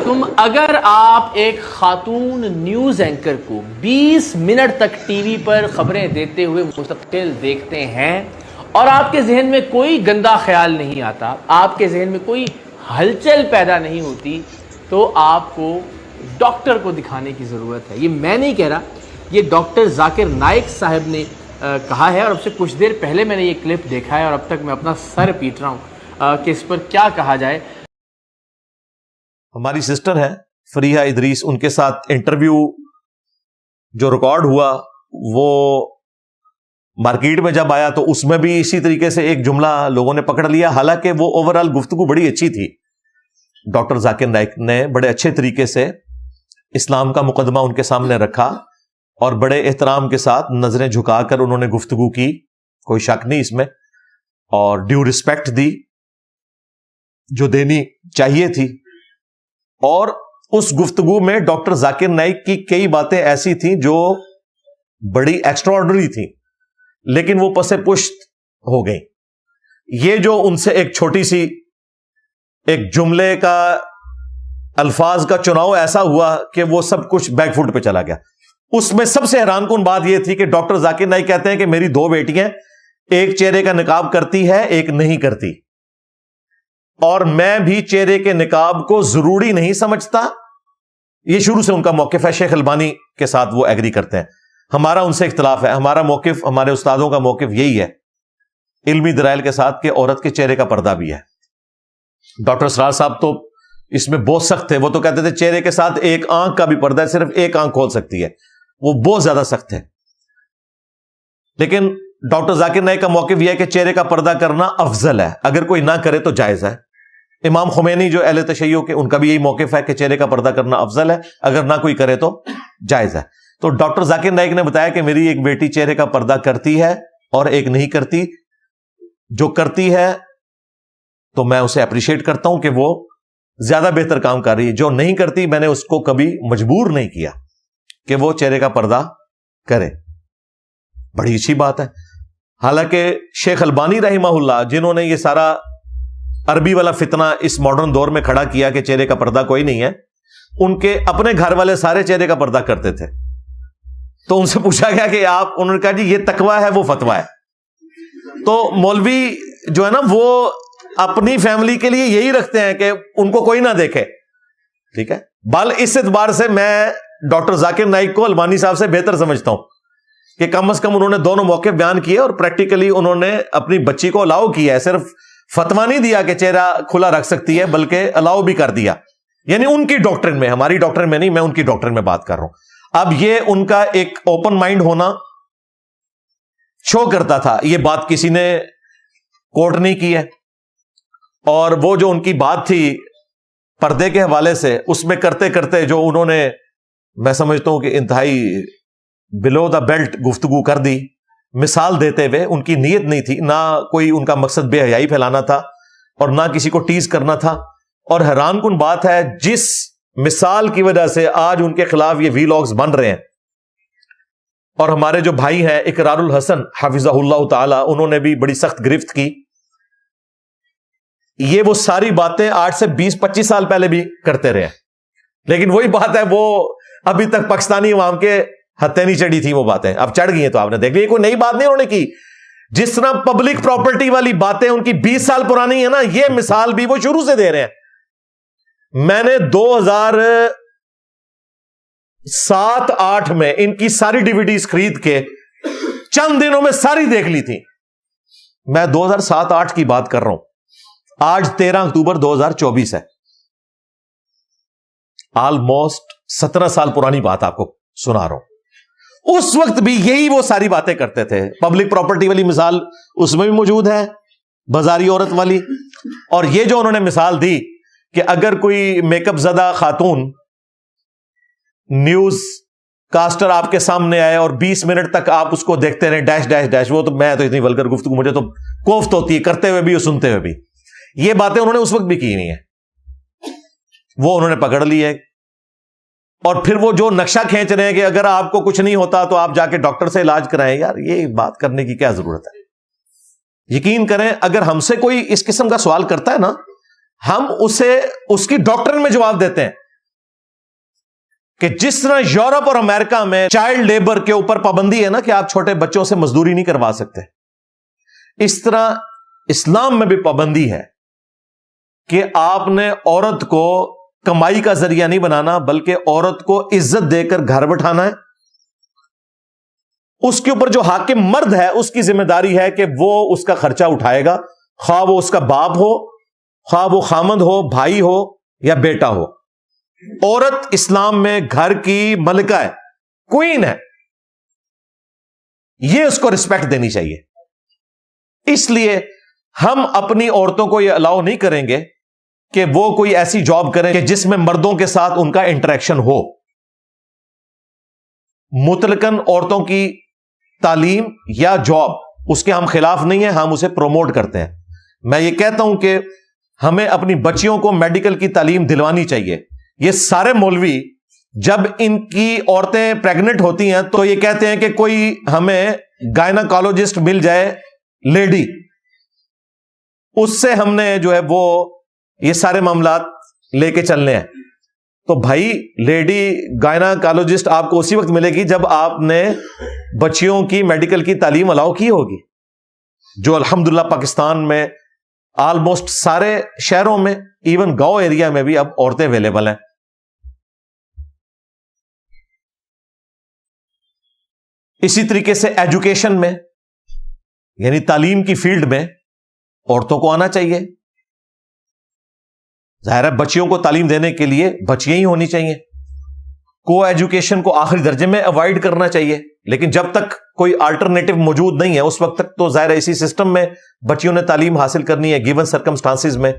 علیکم. اگر آپ ایک خاتون نیوز اینکر کو 20 منٹ تک ٹی وی پر خبریں دیتے ہوئے مستقل دیکھتے ہیں اور آپ کے ذہن میں کوئی گندا خیال نہیں آتا, آپ کے ذہن میں کوئی ہلچل پیدا نہیں ہوتی, تو آپ کو ڈاکٹر کو دکھانے کی ضرورت ہے. یہ میں نہیں کہہ رہا, یہ ڈاکٹر ذاکر نائک صاحب نے کہا ہے, اور اب سے کچھ دیر پہلے میں نے یہ کلپ دیکھا ہے اور اب تک میں اپنا سر پیٹ رہا ہوں کہ اس پر کیا کہا جائے. ہماری سسٹر ہے فریحہ ادریس, ان کے ساتھ انٹرویو جو ریکارڈ ہوا وہ مارکیٹ میں جب آیا تو اس میں بھی اسی طریقے سے ایک جملہ لوگوں نے پکڑ لیا, حالانکہ وہ اوور آل گفتگو بڑی اچھی تھی. ڈاکٹر ذاکر نائک نے بڑے اچھے طریقے سے اسلام کا مقدمہ ان کے سامنے رکھا اور بڑے احترام کے ساتھ نظریں جھکا کر انہوں نے گفتگو کی, کوئی شک نہیں اس میں, اور ڈیو رسپیکٹ دی جو دینی چاہیے تھی. اور اس گفتگو میں ڈاکٹر ذاکر نائک کی کئی باتیں ایسی تھیں جو بڑی ایکسٹرا آرڈنری تھیں, لیکن وہ پس پشت ہو گئیں. یہ جو ان سے ایک چھوٹی سی ایک جملے کا الفاظ کا چناؤ ایسا ہوا کہ وہ سب کچھ بیک فٹ پہ چلا گیا. اس میں سب سے حیران کن بات یہ تھی کہ ڈاکٹر ذاکر نائک کہتے ہیں کہ میری 2 بیٹیاں, ایک چہرے کا نقاب کرتی ہے, ایک نہیں کرتی, اور میں بھی چہرے کے نقاب کو ضروری نہیں سمجھتا. یہ شروع سے ان کا موقف ہے. شیخ البانی کے ساتھ وہ ایگری کرتے ہیں, ہمارا ان سے اختلاف ہے. ہمارا موقف, ہمارے استادوں کا موقف یہی ہے علمی دلائل کے ساتھ کہ عورت کے چہرے کا پردہ بھی ہے. ڈاکٹر اسرار صاحب تو اس میں بہت سخت تھے, وہ تو کہتے تھے چہرے کے ساتھ ایک آنکھ کا بھی پردہ ہے, صرف ایک آنکھ کھول سکتی ہے, وہ بہت زیادہ سخت ہے. لیکن ڈاکٹر ذاکر نائک کا موقف یہ ہے کہ چہرے کا پردہ کرنا افضل ہے, اگر کوئی نہ کرے تو جائز ہے. امام خمینی جو اہل تشیع کے, ان کا بھی یہی موقف ہے کہ چہرے کا پردہ کرنا افضل ہے, اگر نہ کوئی کرے تو جائز ہے. تو ڈاکٹر ذاکر نائک نے بتایا کہ میری ایک بیٹی چہرے کا پردہ کرتی ہے اور ایک نہیں کرتی. جو کرتی ہے تو میں اسے اپریشیٹ کرتا ہوں کہ وہ زیادہ بہتر کام کر رہی ہے, جو نہیں کرتی میں نے اس کو کبھی مجبور نہیں کیا کہ وہ چہرے کا پردہ کرے. بڑی اچھی بات ہے. حالانکہ شیخ البانی رحمہ اللہ, جنہوں نے یہ سارا عربی والا فتنہ اس ماڈرن دور میں کھڑا کیا کہ چہرے کا پردہ کوئی نہیں ہے, ان کے اپنے گھر والے سارے چہرے کا پردہ کرتے تھے. تو ان سے پوچھا گیا کہ آپ, انہوں نے کہا جی یہ تقویٰ ہے وہ فتویٰ ہے. تو مولوی جو ہے نا وہ اپنی فیملی کے لیے یہی رکھتے ہیں کہ ان کو کوئی نہ دیکھے, ٹھیک ہے. بل اس اعتبار سے میں ڈاکٹر ذاکر نائک کو البانی صاحب سے بہتر سمجھتا ہوں کہ کم از کم انہوں نے دونوں موقع بیان کیے اور پریکٹیکلی انہوں نے اپنی بچی کو الاؤ کیا ہے. صرف فتویٰ نہیں دیا کہ چہرہ کھلا رکھ سکتی ہے, بلکہ الاؤ بھی کر دیا. یعنی ان کی ڈاکٹرن میں, ہماری ڈاکٹرن میں نہیں, میں ان کی ڈاکٹرن میں بات کر رہا ہوں. اب یہ ان کا ایک اوپن مائنڈ ہونا شو کرتا تھا. یہ بات کسی نے کوٹ نہیں کی ہے, اور وہ جو ان کی بات تھی پردے کے حوالے سے, اس میں کرتے کرتے جو انہوں نے, میں سمجھتا ہوں کہ انتہائی بلو دا بیلٹ گفتگو کر دی. مثال دیتے ہوئے, ان کی نیت نہیں تھی, نہ کوئی ان کا مقصد بے حیائی پھیلانا تھا اور نہ کسی کو ٹیز کرنا تھا. اور حیران کن بات ہے, جس مثال کی وجہ سے آج ان کے خلاف یہ وی لاگز بن رہے ہیں, اور ہمارے جو بھائی ہیں اقرار الحسن حفظہ اللہ تعالی, انہوں نے بھی بڑی سخت گرفت کی. یہ وہ ساری باتیں آج سے 20-25 سال پہلے بھی کرتے رہے, لیکن وہی بات ہے وہ ابھی تک پاکستانی عوام کے ہتھے نہیں چڑھی تھی وہ باتیں, اب چڑھ گئی ہیں. تو آپ نے دیکھ لی, کوئی نئی بات نہیں انہوں نے کی. جس طرح پبلک پراپرٹی والی باتیں ان کی 20 سال پرانی ہے نا, یہ مثال بھی وہ شروع سے دے رہے ہیں. میں نے 2007-8 میں ان کی ساری ڈیویڈیز خرید کے چند دنوں میں ساری دیکھ لی تھی. میں 2007-8 کی بات کر رہا ہوں, آج 13 اکتوبر 2024 ہے. آلموسٹ 17 سال پرانی بات آپ کو سنا رہا ہوں. اس وقت بھی یہی وہ ساری باتیں کرتے تھے. پبلک پراپرٹی والی مثال اس میں بھی موجود ہے, بازاری عورت والی. اور یہ جو انہوں نے مثال دی کہ اگر کوئی میک اپ زدہ خاتون نیوز کاسٹر آپ کے سامنے آئے اور 20 منٹ تک آپ اس کو دیکھتے رہے ڈیش ڈیش ڈیش, وہ تو میں تو اتنی ولگر گفتگو مجھے تو کوفت ہوتی ہے کرتے ہوئے بھی اور سنتے ہوئے بھی. یہ باتیں انہوں نے اس وقت بھی کی نہیں ہے, وہ انہوں نے پکڑ لی ہے. اور پھر وہ جو نقشہ کھینچ رہے ہیں کہ اگر آپ کو کچھ نہیں ہوتا تو آپ جا کے ڈاکٹر سے علاج کرائیں. یار یہ بات کرنے کی کیا ضرورت ہے؟ یقین کریں, اگر ہم سے کوئی اس قسم کا سوال کرتا ہے نا, ہم اسے اس کی ڈاکٹر میں جواب دیتے ہیں. کہ جس طرح یورپ اور امریکہ میں چائلڈ لیبر کے اوپر پابندی ہے نا کہ آپ چھوٹے بچوں سے مزدوری نہیں کروا سکتے، اس طرح اسلام میں بھی پابندی ہے کہ آپ نے عورت کو کمائی کا ذریعہ نہیں بنانا، بلکہ عورت کو عزت دے کر گھر بٹھانا ہے۔ اس کے اوپر جو حاکم مرد ہے اس کی ذمہ داری ہے کہ وہ اس کا خرچہ اٹھائے گا، خواہ وہ اس کا باپ ہو، خواہ وہ خامند ہو، بھائی ہو یا بیٹا ہو۔ عورت اسلام میں گھر کی ملکہ ہے، کوئین ہے، یہ اس کو رسپیکٹ دینی چاہیے۔ اس لیے ہم اپنی عورتوں کو یہ الاؤ نہیں کریں گے کہ وہ کوئی ایسی جاب کریں کہ جس میں مردوں کے ساتھ ان کا انٹریکشن ہو۔ مطلقاً عورتوں کی تعلیم یا جاب اس کے ہم خلاف نہیں ہیں، ہم اسے پروموٹ کرتے ہیں۔ میں یہ کہتا ہوں کہ ہمیں اپنی بچیوں کو میڈیکل کی تعلیم دلوانی چاہیے۔ یہ سارے مولوی جب ان کی عورتیں پریگننٹ ہوتی ہیں تو یہ کہتے ہیں کہ کوئی ہمیں گائناکالوجسٹ مل جائے لیڈی، اس سے ہم نے جو ہے وہ یہ سارے معاملات لے کے چلنے ہیں۔ تو بھائی لیڈی گائناکالوجسٹ آپ کو اسی وقت ملے گی جب آپ نے بچیوں کی میڈیکل کی تعلیم الاؤ کی ہوگی، جو الحمدللہ پاکستان میں آلموسٹ سارے شہروں میں، ایون گاؤں ایریا میں بھی اب عورتیں اویلیبل ہیں۔ اسی طریقے سے ایجوکیشن میں، یعنی تعلیم کی فیلڈ میں عورتوں کو آنا چاہیے۔ ظاہر ہے بچیوں کو تعلیم دینے کے لیے بچیاں ہی ہونی چاہیے۔ کو ایجوکیشن کو آخری درجے میں اوائڈ کرنا چاہیے، لیکن جب تک کوئی آلٹرنیٹو موجود نہیں ہے اس وقت تک تو ظاہر ہے اسی سسٹم میں بچیوں نے تعلیم حاصل کرنی ہے گیون سرکمسٹانسز میں۔